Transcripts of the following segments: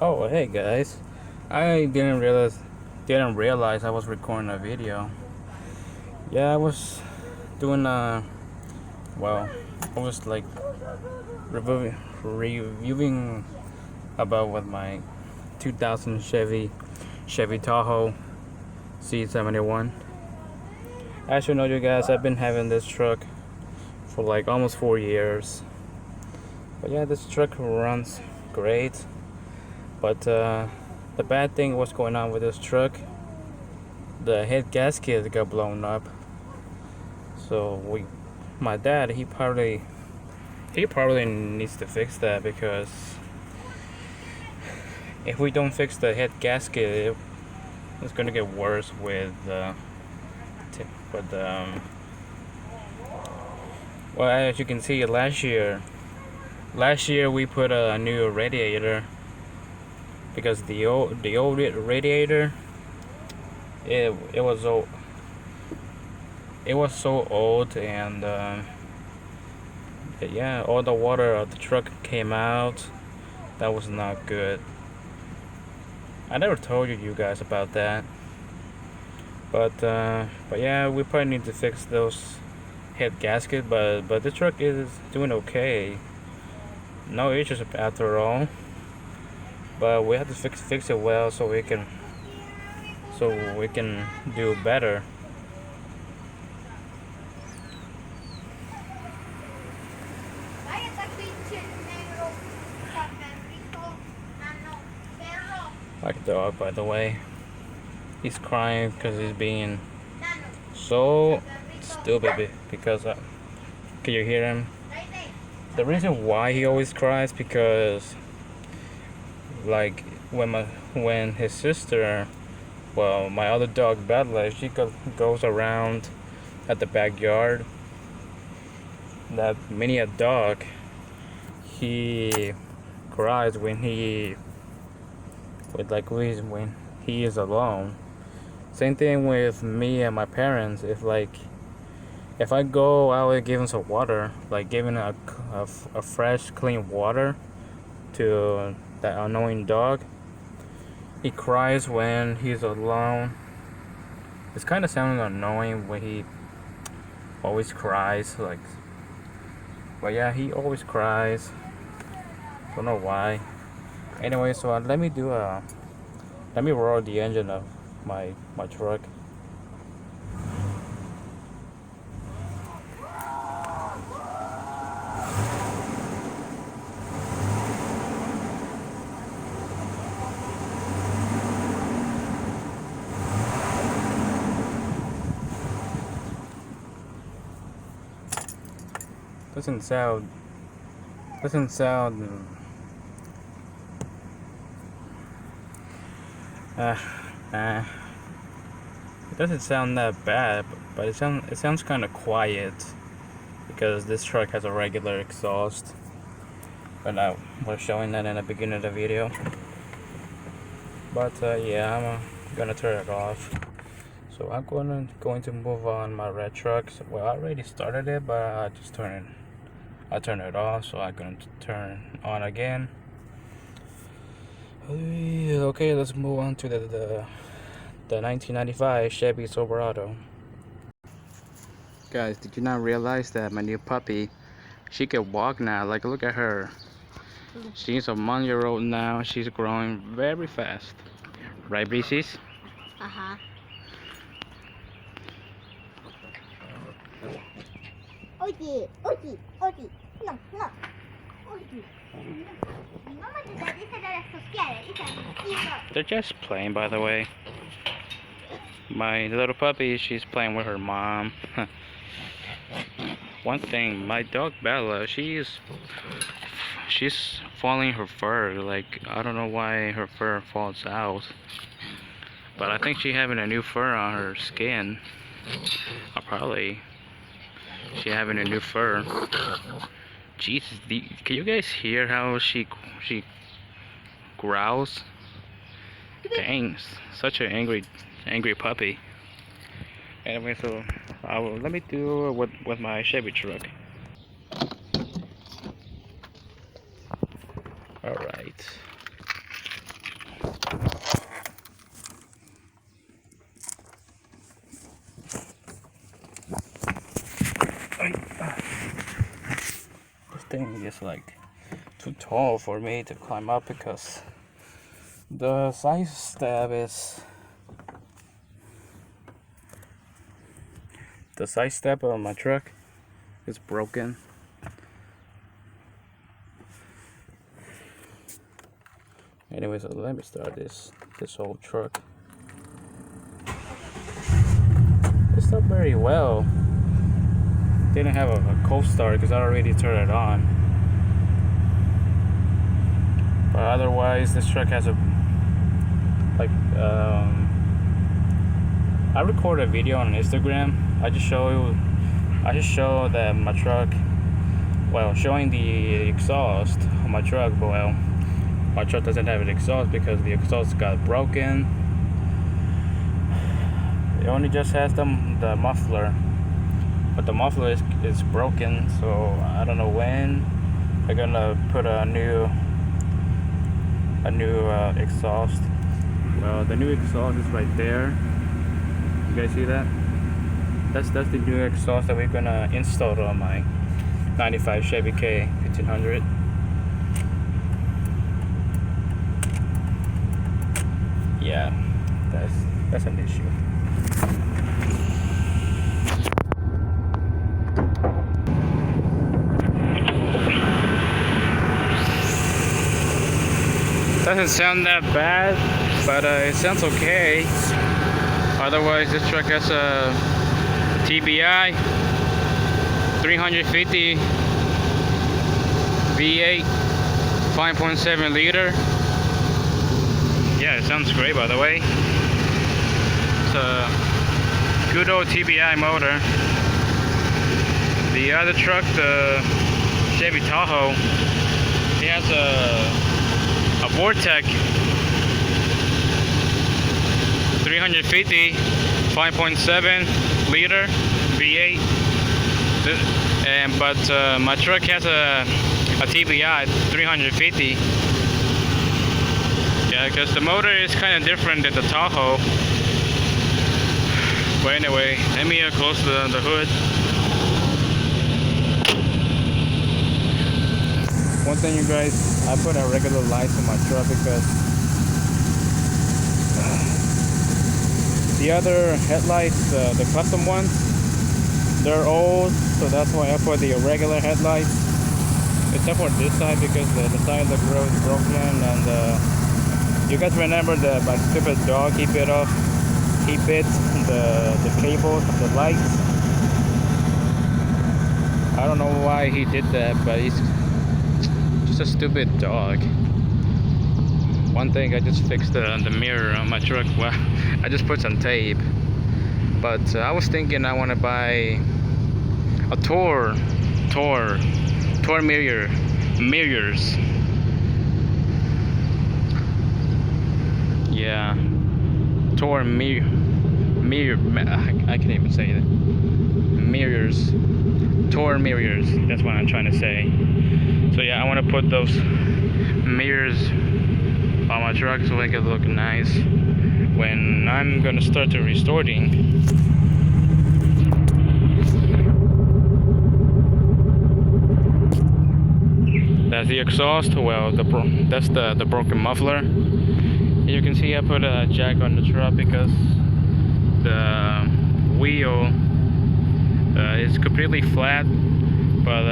Oh, hey guys, I didn't realize I was recording a video. Yeah, I was doing well, I was like reviewing about what my 2000 Chevy Tahoe C71. As you know, you guys, I've been having this truck for like almost 4 years. But yeah, this truck runs great. But the bad thing was going on with this truck. The head gasket got blown up. So my dad, he probably needs to fix that, because if we don't fix the head gasket, it's gonna get worse with well, as you can see, last year we put a new radiator, because the old radiator, it was so old, and yeah, all the water of the truck came out. That was not good. I never told you guys about that, but yeah, we probably need to fix those head gasket. But the truck is doing okay, no issues after all. But we have to fix it well, so we can do better. Like the dog, by the way, he's crying because he's being so stupid. Because can you hear him? The reason why he always cries, because like when his sister, well, my other dog Bella, she goes around at the backyard, that many a dog, he cries when he is alone. Same thing with me and my parents. If I go out and give him some water, like giving a fresh, clean water to that annoying dog, he cries when he's alone. It's kind of sounding annoying when he always cries, like. But yeah, he always cries. Don't know why. Anyway, so let me roar the engine of my truck. Doesn't sound it doesn't sound that bad, but it sounds kind of quiet, because this truck has a regular exhaust. But I was showing that in the beginning of the video. But yeah, I'm gonna turn it off. So I'm going to move on my red truck. Well, I already started it, but I turned it off, so I'm gonna turn on again. Okay, let's move on to the 1995 Chevy Silverado. Guys, did you not realize that my new puppy, she can walk now? Like, look at her. She's a 1-year-old now. She's growing very fast. Right, Breezes? Uh-huh. Oye, no. Oye. They're just playing, by the way. My little puppy, she's playing with her mom. One thing, my dog Bella, she's falling her fur. Like, I don't know why her fur falls out, but I think she's having a new fur on her skin. Or probably she having a new fur. Jesus, can you guys hear how she growls? Dang, such an angry puppy. Anyway, so let me do it with my Chevy truck. All right. This thing is like too tall for me to climb up because the side step of my truck is broken. Anyway, so let me start this old truck. It's not very well. Didn't have a cold start because I already turned it on. But otherwise, this truck has a I recorded a video on Instagram. I just show that my truck, well, showing the exhaust on my truck, but well, my truck doesn't have an exhaust because the exhaust got broken. It only just has the muffler, but the muffler is broken, so I don't know when they're gonna put a new exhaust. Well, the new exhaust is right there. You guys see that? That's the new exhaust that we're gonna install on my 95 Chevy K 1500. Yeah, that's an issue. Doesn't sound that bad, but it sounds okay. Otherwise, this truck has a TBI 350 V8 5.7 liter. Yeah, it sounds great, by the way. It's a good old TBI motor. The other truck, the Chevy Tahoe, it has a Vortec 350 5.7 liter V8, but my truck has a TBI 350. Yeah, because the motor is kind of different than the Tahoe. But anyway, let me close the hood. One thing, you guys, I put a regular lights on my truck because the other headlights, the custom ones, they're old, so that's why I put the regular headlights. Except for this side because the side of the grill is broken, and you guys remember my stupid dog? He bit the cables of the lights. I don't know why he did that, but he's just a stupid dog. One thing, I just fixed the mirror on my truck. Well, I just put some tape, but I was thinking I want to buy a Tor mirrors. Yeah, Tor mirror. I can't even say that. Mirrors, Tor mirrors. That's what I'm trying to say. So yeah, I want to put those mirrors on my truck so it can look nice when I'm gonna start to restoring. That's the exhaust. Well, that's the broken muffler. You can see I put a jack on the truck because the wheel is completely flat, but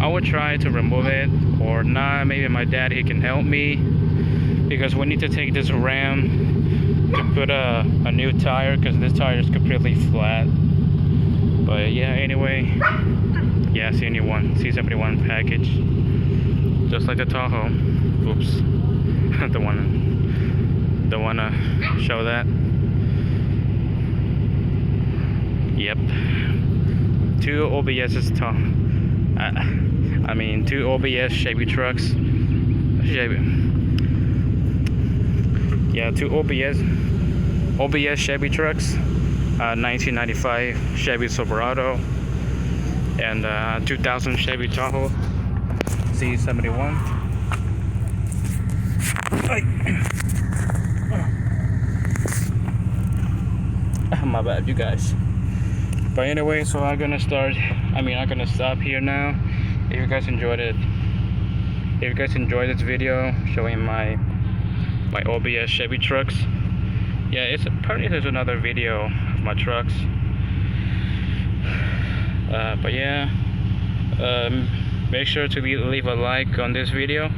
I would try to remove it, or not. Maybe my dad, he can help me, because we need to take this ram to put a new tire because this tire is completely flat. But yeah, anyway, yeah, C71 package, just like the Tahoe. Oops, don't wanna show that. Yep, two OBS's two OBS Chevy trucks. Yeah, two OBS Chevy trucks. 1995 Chevy Silverado and 2000 Chevy Tahoe C71. My bad, you guys. But anyway, so I'm gonna stop here now. If you guys enjoyed this video showing my OBS Chevy trucks, yeah, apparently there's another video of my trucks. But yeah, make sure to leave a like on this video.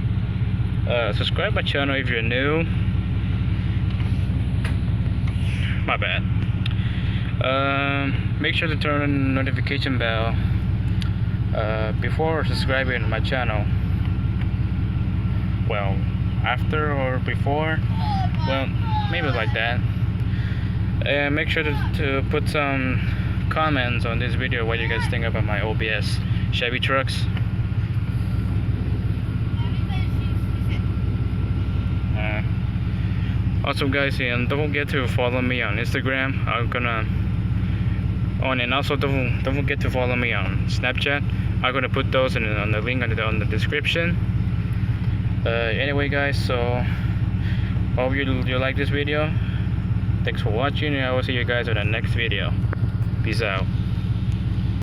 Subscribe my channel if you're new. My bad. Make sure to turn on the notification bell before subscribing to my channel. Well, after or before, well, maybe like that. And make sure to put some comments on this video what you guys think about my OBS Chevy trucks. Also guys, and don't forget to follow me on Instagram. And also don't forget to follow me on Snapchat. I'm gonna put those on the link on the description. Anyway guys, so hope you like this video. Thanks for watching, and I will see you guys in the next video. Peace out.